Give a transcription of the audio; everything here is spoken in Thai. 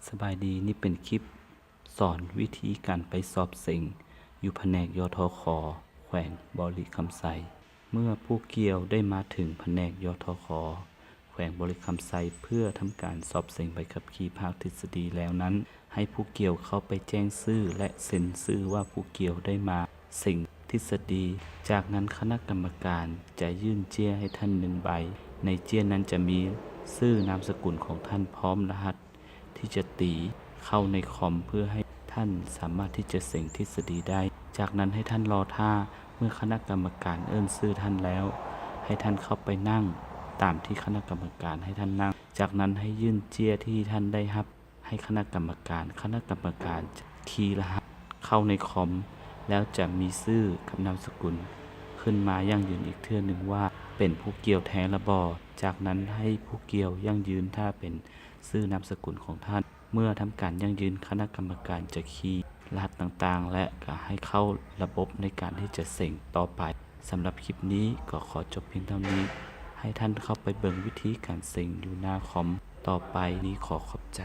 สบายดีนี่เป็นคลิปสอนวิธีการไปสอบเส็งอยู่แผนกยทค.แขวงบริคำไซเมื่อผู้เกี่ยวได้มาถึงแผนกยทค.แขวงบริคำไซเพื่อทำการสอบเส็งใบขับขี่ภาคทฤษฎีแล้วนั้นให้ผู้เกี่ยวเข้าไปแจ้งชื่อและเซ็นชื่อว่าผู้เกี่ยวได้มาเส็งทฤษฎีจากนั้นคณะกรรมการจะยื่นเจี้ยให้ท่าน1 ใบในเจี้ยนั้นจะมีชื่อนามสกุลของท่านพร้อมรหัสที่จะตีเข้าในคอมเพื่อให้ท่านสามารถที่จะเส็งทฤษฎีได้จากนั้นให้ท่านรอท่าเมื่อคณะกรรมการเอิ้นชื่อท่านแล้วให้ท่านเข้าไปนั่งตามที่คณะกรรมการให้ท่านนั่งจากนั้นให้ยื่นเจี้ยที่ท่านได้รับให้คณะกรรมการจะคีย์รหัสเข้าในคอมแล้วจะมีชื่อกับนามสกุลขึ้นมายั่งยืนอีกเทื่อหนึ่งว่าเป็นผู้เกี่ยวแท้ละบ่จากนั้นให้ผู้เกี่ยวยั่งยืนถ้าเป็นชื่อนามสกุลของท่านเมื่อทำการยั่งยืนคณะกรรมการจะคีย์รหัสต่างๆและก็ให้เข้าระบบในการที่จะเส็งต่อไปสำหรับคลิปนี้ก็ขอจบเพียงเท่านี้ให้ท่านเข้าไปเบิ่งวิธีการเส็งอยู่หน้าคอมต่อไปนี้ขอขอบใจ